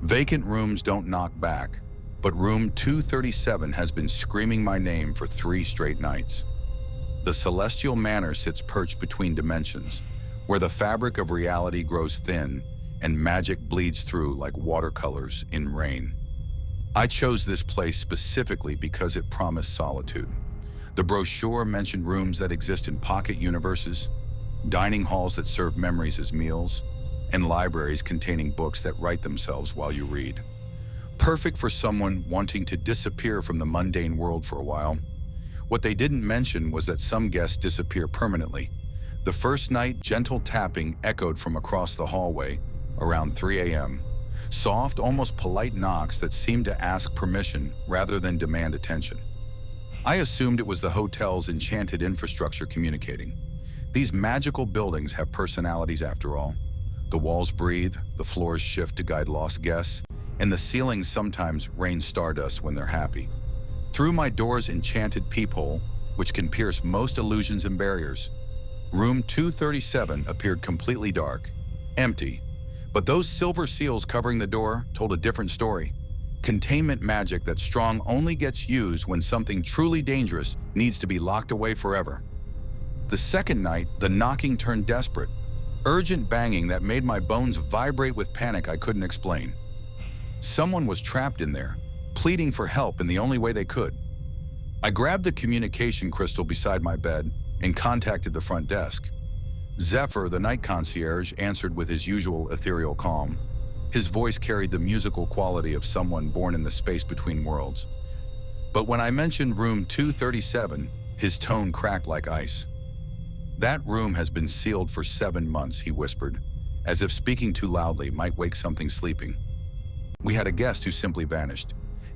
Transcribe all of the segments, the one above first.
Vacant rooms don't knock back, but room 237 has been screaming my name for 3 straight nights. The celestial manor sits perched between dimensions, where the fabric of reality grows thin and magic bleeds through like watercolors in rain. I chose this place specifically because it promised solitude. The brochure mentioned rooms that exist in pocket universes, dining halls that serve memories as meals, and libraries containing books that write themselves while you read. Perfect for someone wanting to disappear from the mundane world for a while. What they didn't mention was that some guests disappear permanently. The first night, gentle tapping echoed from across the hallway around 3 a.m. Soft, almost polite knocks that seemed to ask permission rather than demand attention. I assumed it was the hotel's enchanted infrastructure communicating. These magical buildings have personalities after all. The walls breathe, the floors shift to guide lost guests, and the ceilings sometimes rain stardust when they're happy. Through my door's enchanted peephole, which can pierce most illusions and barriers, room 237 appeared completely dark, empty. But those silver seals covering the door told a different story. Containment magic that strong only gets used when something truly dangerous needs to be locked away forever. The second night, the knocking turned desperate. Urgent banging that made my bones vibrate with panic I couldn't explain. Someone was trapped in there, pleading for help in the only way they could. I grabbed the communication crystal beside my bed and contacted the front desk. Zephyr, the night concierge, answered with his usual ethereal calm. His voice carried the musical quality of someone born in the space between worlds. But when I mentioned room 237, his tone cracked like ice. "That room has been sealed for 7 months," he whispered, as if speaking too loudly might wake something sleeping. We had a guest who simply vanished.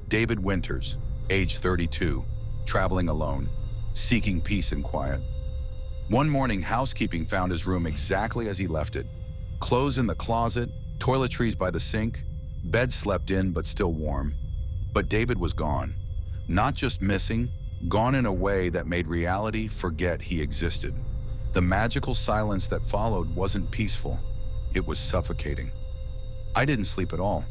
David Winters, age 32, traveling alone, seeking peace and quiet. One morning, housekeeping found his room exactly as he left it. Clothes in the closet, toiletries by the sink, bed slept in but still warm. But David was gone. Not just missing, gone in a way that made reality forget he existed. The magical silence that followed wasn't peaceful. It was suffocating. I didn't sleep at all.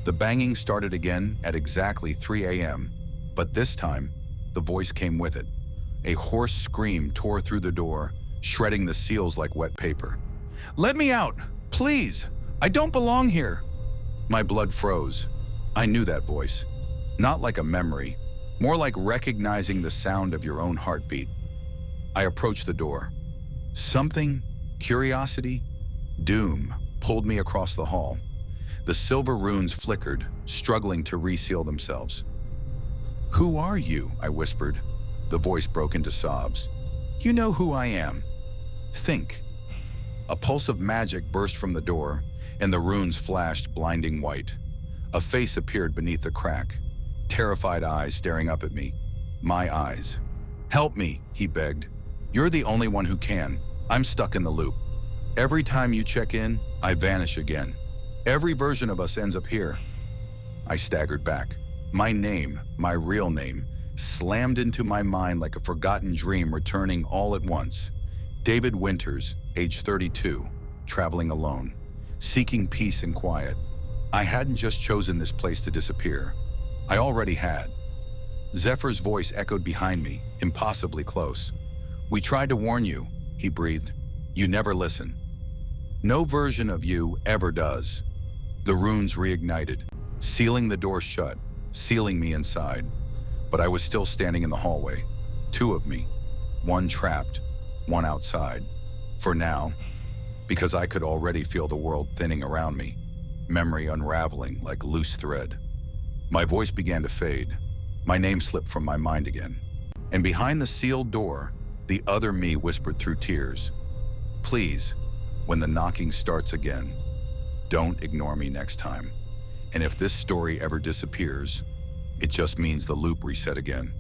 The banging started again at exactly 3 a.m., but this time, the voice came with it. A hoarse scream tore through the door, shredding the seals like wet paper. "Let me out! Please! I don't belong here!" My blood froze. I knew that voice. Not like a memory, more like recognizing the sound of your own heartbeat. I approached the door. Something, curiosity, doom, pulled me across the hall. The silver runes flickered, struggling to reseal themselves. "Who are you?" I whispered. The voice broke into sobs. "You know who I am. Think." A pulse of magic burst from the door, and the runes flashed blinding white. A face appeared beneath the crack, terrified eyes staring up at me. My eyes. "Help me," he begged. "You're the only one who can. I'm stuck in the loop. Every time you check in, I vanish again. Every version of us ends up here." I staggered back. My name, my real name, slammed into my mind like a forgotten dream returning all at once. David Winters, age 32, traveling alone, seeking peace and quiet. I hadn't just chosen this place to disappear. I already had. Zephyr's voice echoed behind me, impossibly close. "We tried to warn you," he breathed. "You never listen. No version of you ever does." The runes reignited, sealing the door shut, sealing me inside. But I was still standing in the hallway. 2 of me. One trapped, one outside. For now, because I could already feel the world thinning around me, memory unraveling like loose thread. My voice began to fade. My name slipped from my mind again. And behind the sealed door, the other me whispered through tears, "Please, when the knocking starts again, don't ignore me next time. And if this story ever disappears, it just means the loop reset again."